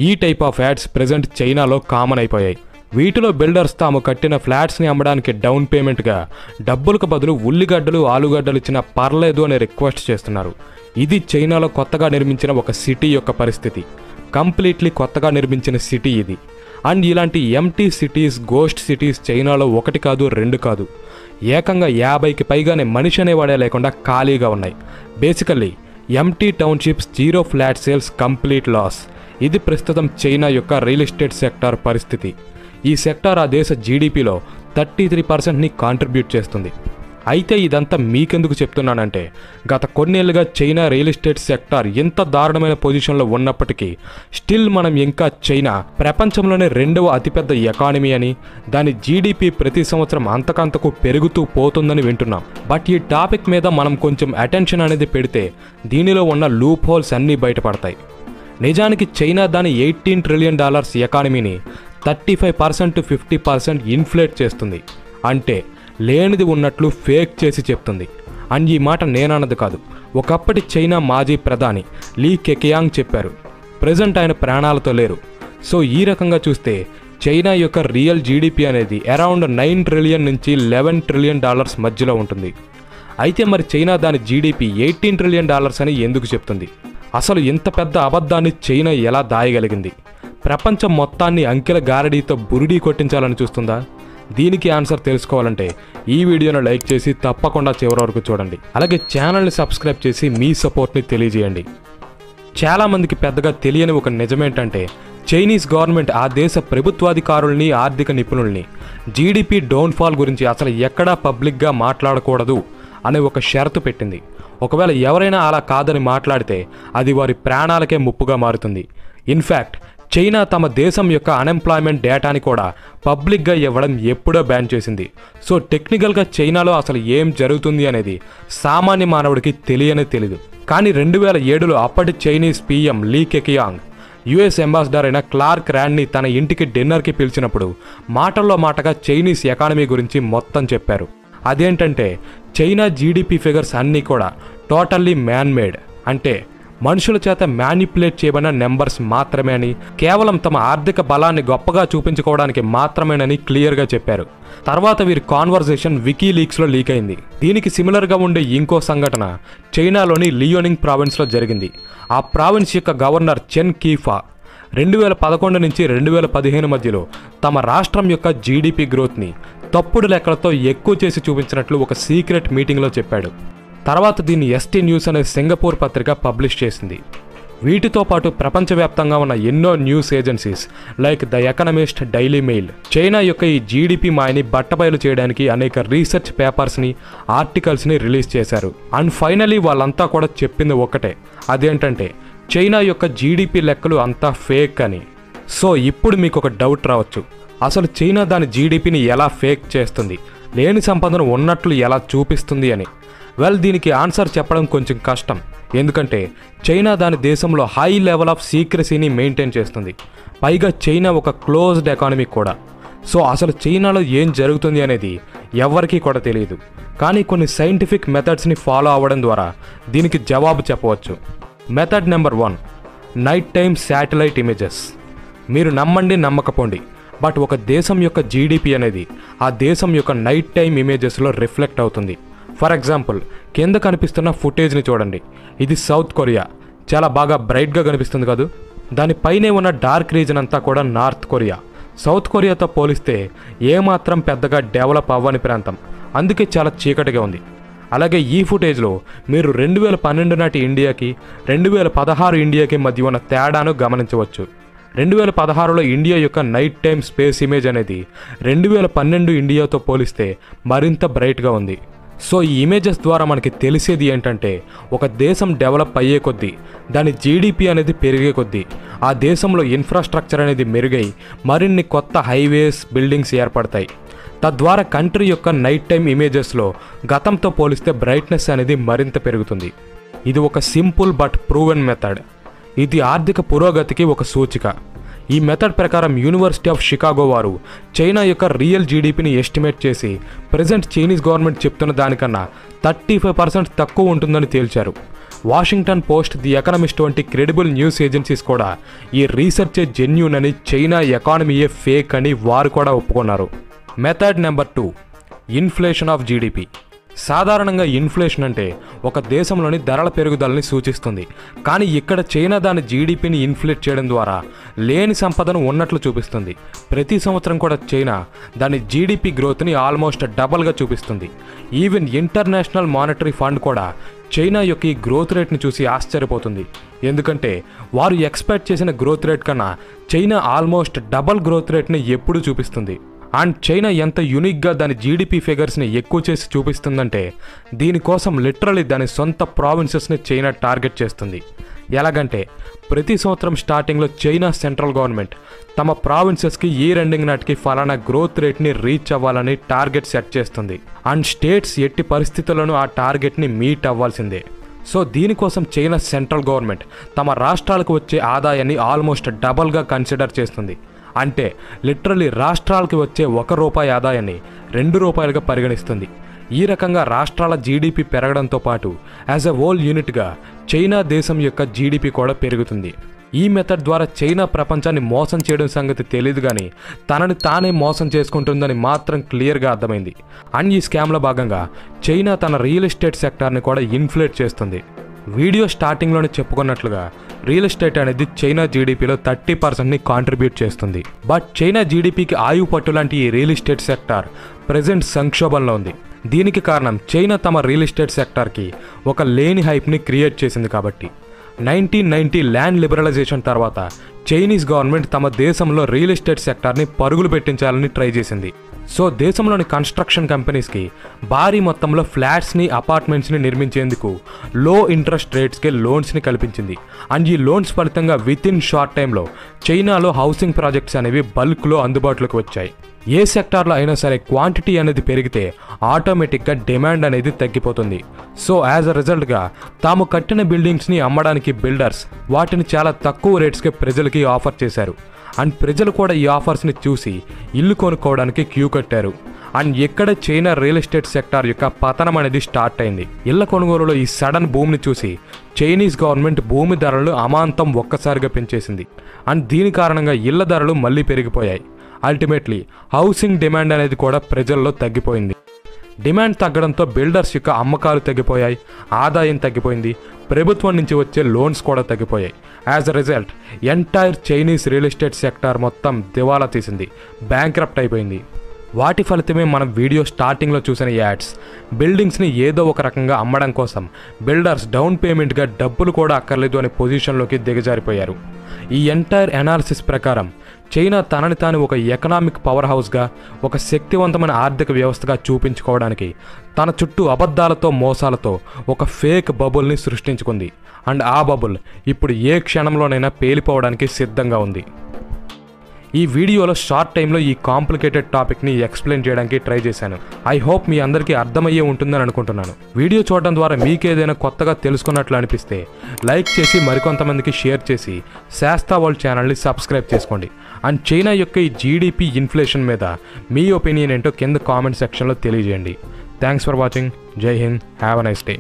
ఈ type of ads present చైనాలో common అయిపోయాయి. వీటిలో బిల్డర్స్ తాము కట్టిన ఫ్లాట్స్ని అమ్మడానికి డౌన్ పేమెంట్గా డబ్బులకు బదులు ఉల్లిగడ్డలు ఆలుగడ్డలు ఇచ్చినా పర్లేదు అని రిక్వెస్ట్ చేస్తున్నారు. ఇది చైనాలో కొత్తగా నిర్మించిన ఒక సిటీ యొక్క పరిస్థితి. కంప్లీట్లీ కొత్తగా నిర్మించిన సిటీ ఇది. అండ్ ఇలాంటి ఎంటీ సిటీస్, గోస్ట్ సిటీస్ చైనాలో ఒకటి కాదు, రెండు కాదు, ఏకంగా 50కి పైగానే మనిషి అనేవాడే లేకుండా ఖాళీగా ఉన్నాయి. Basically empty townships, zero flat sales, complete loss. ఇది ప్రస్తుతం చైనా యొక్క రియల్ ఎస్టేట్ సెక్టార్ పరిస్థితి. ఈ సెక్టార్ ఆ దేశ జీడిపిలో 33%ని కాంట్రిబ్యూట్ చేస్తుంది. అయితే ఇదంతా మీకెందుకు చెప్తున్నానంటే, గత కొన్నేళ్లుగా చైనా రియల్ ఎస్టేట్ సెక్టార్ ఎంత దారుణమైన పొజిషన్లో ఉన్నప్పటికీ స్టిల్ మనం ఇంకా చైనా ప్రపంచంలోనే 2వ అతిపెద్ద ఎకానమీ అని, దాని జీడిపి ప్రతి సంవత్సరం అంతకంతకు పెరుగుతూ పోతుందని వింటున్నాం. బట్ ఈ టాపిక్ మీద మనం కొంచెం అటెన్షన్ అనేది పెడితే దీనిలో ఉన్న లూప్ హోల్స్ అన్నీ బయటపడతాయి. నిజానికి చైనా దాని $18 ట్రిలియన్ ఎకానమీని 35% to 50% ఇన్ఫ్లేట్ చేస్తుంది. అంటే లేనిది ఉన్నట్లు ఫేక్ చేసి చెప్తుంది. అండ్ ఈ మాట నేనన్నది కాదు, ఒకప్పటి చైనా మాజీ ప్రధాని లీ కెకియాంగ్ చెప్పారు. ప్రజెంట్ ఆయన ప్రాణాలతో లేరు. సో ఈ రకంగా చూస్తే చైనా యొక్క రియల్ జీడిపి అనేది అరౌండ్ $9 ట్రిలియన్ నుంచి $11 ట్రిలియన్ మధ్యలో ఉంటుంది. అయితే మరి చైనా దాని జీడిపి $18 ట్రిలియన్ అని ఎందుకు చెప్తుంది? అసలు ఇంత పెద్ద అబద్ధాన్ని చైనా ఎలా దాయగలిగింది? ప్రపంచం మొత్తాన్ని అంకెల గారడీతో బురిడీ కొట్టించాలని చూస్తుందా? దీనికి ఆన్సర్ తెలుసుకోవాలంటే ఈ వీడియోను లైక్ చేసి తప్పకుండా చివరి వరకు చూడండి. అలాగే ఛానల్ని సబ్స్క్రైబ్ చేసి మీ సపోర్ట్ని తెలియజేయండి. చాలామందికి పెద్దగా తెలియని ఒక నిజమేంటంటే, చైనీస్ గవర్నమెంట్ ఆ దేశ ప్రభుత్వాధికారుల్ని, ఆర్థిక నిపుణుల్ని జీడిపి డౌన్ఫాల్ గురించి అసలు ఎక్కడా పబ్లిక్గా మాట్లాడకూడదు అనే ఒక షరతు పెట్టింది. ఒకవేళ ఎవరైనా అలా కాదని మాట్లాడితే అది వారి ప్రాణాలకే ముప్పుగా మారుతుంది. ఇన్ఫ్యాక్ట్ చైనా తమ దేశం యొక్క అన్ఎంప్లాయ్మెంట్ డేటాని కూడా పబ్లిక్గా ఇవ్వడం ఎప్పుడో బ్యాన్ చేసింది. సో టెక్నికల్గా చైనాలో అసలు ఏం జరుగుతుంది అనేది సామాన్య మానవుడికి తెలియదు. కానీ 2007లో అప్పటి Chinese PM Li Keqiang US ambassador అయిన క్లార్క్ ర్యాండ్ని తన ఇంటికి డిన్నర్కి పిలిచినప్పుడు మాటల్లో మాటగా చైనీస్ ఎకానమీ గురించి మొత్తం చెప్పారు. అదేంటంటే చైనా జీడిపి ఫిగర్స్ అన్నీ కూడా టోటల్లీ మ్యాన్ మేడ్, అంటే మనుషుల చేత మ్యానిపులేట్ చేయబడిన నెంబర్స్ మాత్రమే అని, కేవలం తమ ఆర్థిక బలాన్ని గొప్పగా చూపించుకోవడానికి మాత్రమేనని క్లియర్గా చెప్పారు. తర్వాత వీరి కాన్వర్సేషన్ వికీలీక్స్లో లీక్ అయింది. దీనికి సిమిలర్గా ఉండే ఇంకో సంఘటన చైనాలోని లియోనింగ్ ప్రావిన్స్లో జరిగింది. ఆ ప్రావిన్స్ యొక్క గవర్నర్ చెన్ కీఫా 2011 నుంచి 2015 మధ్యలో తమ రాష్ట్రం యొక్క జీడిపి గ్రోత్ని తప్పుడు లెక్కలతో ఎక్కువ చేసి చూపించినట్లు ఒక సీక్రెట్ మీటింగ్లో చెప్పాడు. తర్వాత దీన్ని ఎస్టీ న్యూస్ అనే సింగపూర్ పత్రిక పబ్లిష్ చేసింది. వీటితో పాటు ప్రపంచవ్యాప్తంగా ఉన్న ఎన్నో news agencies like the economist, daily mail China యొక్క ఈ జీడిపి మాయని బట్టబయలు చేయడానికి అనేక రీసెర్చ్ పేపర్స్ని, ఆర్టికల్స్ని రిలీజ్ చేశారు. అండ్ ఫైనలీ వాళ్ళంతా కూడా చెప్పింది ఒకటే, అదేంటంటే చైనా యొక్క జీడిపి లెక్కలు అంతా ఫేక్ అని. సో ఇప్పుడు మీకు ఒక డౌట్ రావచ్చు, అసలు చైనా దాని జీడిపిని ఎలా ఫేక్ చేస్తుంది, లేని సంపదను ఉన్నట్లు ఎలా చూపిస్తుంది అని. వెల్, దీనికి ఆన్సర్ చెప్పడం కొంచెం కష్టం. ఎందుకంటే చైనా దాని దేశంలో హై లెవెల్ ఆఫ్ సీక్రెసీని మెయింటైన్ చేస్తుంది. పైగా చైనా ఒక క్లోజ్డ్ ఎకానమీ కూడా. సో అసలు చైనాలో ఏం జరుగుతుంది అనేది ఎవరికీ కూడా తెలియదు. కానీ కొన్ని సైంటిఫిక్ మెథడ్స్ని ఫాలో అవ్వడం ద్వారా దీనికి జవాబు చెప్పవచ్చు. Method number 1, night time satellite images. మీరు నమ్మండి నమ్మకపోండి, బట్ ఒక దేశం యొక్క జీడిపి అనేది ఆ దేశం యొక్క నైట్ టైమ్ ఇమేజెస్లో రిఫ్లెక్ట్ అవుతుంది. ఫర్ ఎగ్జాంపుల్, కింద కనిపిస్తున్న ఫుటేజ్ని చూడండి. ఇది సౌత్ కొరియా, చాలా బాగా బ్రైట్గా కనిపిస్తుంది కాదు. దానిపైనే ఉన్న డార్క్ రీజన్ అంతా కూడా నార్త్ కొరియా. సౌత్ కొరియాతో పోలిస్తే ఏమాత్రం పెద్దగా డెవలప్ అవ్వని ప్రాంతం, అందుకే చాలా చీకటిగా ఉంది. అలాగే ఈ ఫుటేజ్లో మీరు 2012 నాటి ఇండియాకి 2016 ఇండియాకి మధ్య ఉన్న తేడాను గమనించవచ్చు. 2016లో ఇండియా యొక్క నైట్ టైమ్ స్పేస్ ఇమేజ్ అనేది 2012 ఇండియాతో పోలిస్తే మరింత బ్రైట్గా ఉంది. సో ఈ ఇమేజెస్ ద్వారా మనకి తెలిసేది ఏంటంటే, ఒక దేశం డెవలప్ అయ్యే కొద్దీ, దాని జీడిపి అనేది పెరిగే కొద్దీ ఆ దేశంలో ఇన్ఫ్రాస్ట్రక్చర్ అనేది మెరుగై మరిన్ని కొత్త హైవేస్, బిల్డింగ్స్ ఏర్పడతాయి. తద్వారా కంట్రీ యొక్క నైట్ టైమ్ ఇమేజెస్లో గతంతో పోలిస్తే బ్రైట్నెస్ అనేది మరింత పెరుగుతుంది. ఇది ఒక సింపుల్ బట్ ప్రూవెన్ మెథడ్. ఇది ఆర్థిక పురోగతికి ఒక సూచిక. ఈ మెథడ్ ప్రకారం యూనివర్సిటీ ఆఫ్ షికాగో వారు చైనా యొక్క రియల్ జీడిపిని ఎస్టిమేట్ చేసి ప్రజెంట్ చైనీస్ గవర్నమెంట్ చెప్తున్న దానికన్నా 35% తక్కువ ఉంటుందని తేల్చారు. వాషింగ్టన్ పోస్ట్, ది ఎకనామిస్ట్ వంటి క్రెడిబుల్ న్యూస్ ఏజెన్సీస్ కూడా ఈ రీసెర్చే జెన్యూన్ అని, చైనా ఎకానమీయే ఫేక్ అని వారు కూడా ఒప్పుకున్నారు. Method number 2, inflation of GDP. సాధారణంగా ఇన్ఫ్లేషన్ అంటే ఒక దేశంలోని ధరల పెరుగుదలని సూచిస్తుంది. కానీ ఇక్కడ చైనా దాని జీడిపిని ఇన్ఫ్లేట్ చేయడం ద్వారా లేని సంపదను ఉన్నట్లు చూపిస్తుంది. ప్రతి సంవత్సరం కూడా చైనా దాని జీడిపి గ్రోత్ని ఆల్మోస్ట్ డబల్గా చూపిస్తుంది. ఈవెన్ ఇంటర్నేషనల్ మానిటరీ ఫండ్ కూడా చైనా యొక్క ఈ గ్రోత్ రేట్ని చూసి ఆశ్చర్యపోతుంది. ఎందుకంటే వారు ఎక్స్పెక్ట్ చేసిన గ్రోత్ రేట్ కన్నా చైనా ఆల్మోస్ట్ డబల్ గ్రోత్ రేట్ని ఎప్పుడూ చూపిస్తుంది. అండ్ చైనా ఎంత యూనిక్గా దాని జీడిపి ఫిగర్స్ని ఎక్కువ చేసి చూపిస్తుందంటే దీనికోసం లిటరలీ దాని సొంత ప్రావిన్సెస్ని చైనా టార్గెట్ చేస్తుంది. ఎలాగంటే ప్రతి సంవత్సరం స్టార్టింగ్లో చైనా సెంట్రల్ గవర్నమెంట్ తమ ప్రావిన్సెస్కి ఇయర్ ఎండింగ్ నాటికి ఫలానా గ్రోత్ రేట్ని రీచ్ అవ్వాలని టార్గెట్ సెట్ చేస్తుంది. అండ్ స్టేట్స్ ఎట్టి పరిస్థితుల్లోనూ ఆ టార్గెట్ని మీట్ అవ్వాల్సిందే. సో దీనికోసం చైనా సెంట్రల్ గవర్నమెంట్ తమ రాష్ట్రాలకు వచ్చే ఆదాయాన్ని ఆల్మోస్ట్ డబల్గా కన్సిడర్ చేస్తుంది. అంటే లిటరలీ రాష్ట్రాలకి వచ్చే ₹1 ఆదాయాన్ని ₹2గా పరిగణిస్తుంది. ఈ రకంగా రాష్ట్రాల జీడిపి పెరగడంతో పాటు యాజ్ ఎ హోల్ యూనిట్గా చైనా దేశం యొక్క జీడిపి కూడా పెరుగుతుంది. ఈ మెథడ్ ద్వారా చైనా ప్రపంచాన్ని మోసం చేయడం సంగతి తెలియదు కానీ తనని తానే మోసం చేసుకుంటుందని మాత్రం క్లియర్గా అర్థమైంది. అండ్ ఈ స్కామ్లో భాగంగా చైనా తన రియల్ ఎస్టేట్ సెక్టార్ని కూడా ఇన్ఫ్లేట్ చేస్తుంది. వీడియో స్టార్టింగ్లోనే చెప్పుకున్నట్లుగా రియల్ ఎస్టేట్ అనేది చైనా జీడిపిలో 30%ని కాంట్రిబ్యూట్ చేస్తుంది. బట్ చైనా జీడిపికి ఆయువు పట్టు లాంటి ఈ రియల్ ఎస్టేట్ సెక్టార్ ప్రెజెంట్ సంక్షోభంలో ఉంది. దీనికి కారణం చైనా తమ రియల్ ఎస్టేట్ సెక్టార్కి ఒక లేని హైప్ని క్రియేట్ చేసింది కాబట్టి. 1990 ల్యాండ్ లిబరలైజేషన్ తర్వాత చైనీస్ గవర్నమెంట్ తమ దేశంలో రియల్ ఎస్టేట్ సెక్టార్ని పరుగులు పెట్టించాలని ట్రై చేసింది. సో దేశంలోని కన్స్ట్రక్షన్ కంపెనీస్కి భారీ మొత్తంలో ఫ్లాట్స్ని, అపార్ట్మెంట్స్ని నిర్మించేందుకు లో ఇంట్రెస్ట్ రేట్స్కి లోన్స్ని కల్పించింది. అండ్ ఈ లోన్స్ ఫలితంగా విత్ ఇన్ షార్ట్ టైంలో చైనాలో హౌసింగ్ ప్రాజెక్ట్స్ అనేవి బల్క్లో అందుబాటులోకి వచ్చాయి. ఏ సెక్టార్లో అయినా సరే క్వాంటిటీ అనేది పెరిగితే ఆటోమేటిక్గా డిమాండ్ అనేది తగ్గిపోతుంది. సో యాజ్ అ రిజల్ట్గా తాము కట్టిన బిల్డింగ్స్ని అమ్మడానికి బిల్డర్స్ వాటిని చాలా తక్కువ రేట్స్కి ప్రజలకి ఆఫర్ చేశారు. అండ్ ప్రజలు కూడా ఈ ఆఫర్స్ని చూసి ఇల్లు కొనుక్కోవడానికి క్యూ కట్టారు. అండ్ ఎక్కడ చైనా రియల్ ఎస్టేట్ సెక్టార్ యొక్క పతనం అనేది స్టార్ట్ అయింది. ఇళ్ల కొనుగోలులో ఈ సడన్ భూమిని చూసి చైనీస్ గవర్నమెంట్ భూమి ధరలు అమాంతం ఒక్కసారిగా పెంచేసింది. అండ్ దీని కారణంగా ఇళ్ల ధరలు మళ్ళీ పెరిగిపోయాయి. అల్టిమేట్లీ హౌసింగ్ డిమాండ్ అనేది కూడా ప్రజల్లో తగ్గిపోయింది. డిమాండ్ తగ్గడంతో బిల్డర్స్ యొక్క అమ్మకాలు తగ్గిపోయాయి, ఆదాయం తగ్గిపోయింది, ప్రభుత్వం నుంచి వచ్చే లోన్స్ కూడా తగ్గిపోయాయి. As a result entire Chinese real estate sector మొత్తం దివాలా తీసింది, బ్యాంక్రప్ట్ అయిపోయింది. వాటి ఫలితమే మనం వీడియో స్టార్టింగ్లో చూసిన యాడ్స్ బిల్డింగ్స్ని ఏదో ఒక రకంగా అమ్మడం కోసం బిల్డర్స్ డౌన్ పేమెంట్గా డబ్బులు కూడా అక్కర్లేదు అనే పొజిషన్లోకి దిగజారిపోయారు. ఈ ఎంటైర్ అనాలిసిస్ ప్రకారం చైనా తనని తాను ఒక ఎకనామిక్ పవర్ హౌస్గా, ఒక శక్తివంతమైన ఆర్థిక వ్యవస్థగా చూపించుకోవడానికి తన చుట్టూ అబద్ధాలతో, మోసాలతో ఒక ఫేక్ బబుల్ని సృష్టించుకుంది. అండ్ ఆ బబుల్ ఇప్పుడు ఏ క్షణంలోనైనా పేలిపోవడానికి సిద్ధంగా ఉంది. ఈ వీడియోలో షార్ట్ టైంలో ఈ కాంప్లికేటెడ్ టాపిక్ని ఎక్స్ప్లెయిన్ చేయడానికి ట్రై చేశాను. ఐ హోప్ మీ అందరికీ అర్థమయ్యే ఉంటుందని అనుకుంటున్నాను. వీడియో చూడడం ద్వారా మీకేదైనా కొత్తగా తెలుసుకున్నట్లు అనిపిస్తే లైక్ చేసి మరికొంతమందికి షేర్ చేసి శాస్తా వరల్డ్ ఛానల్ని సబ్స్క్రైబ్ చేసుకోండి. అండ్ చైనా యొక్క ఈ జీడిపి ఇన్ఫ్లేషన్ మీద మీ ఒపీనియన్ ఏంటో కింద కామెంట్ సెక్షన్లో తెలియజేయండి. Thanks for watching. జై Hind. Have a nice day.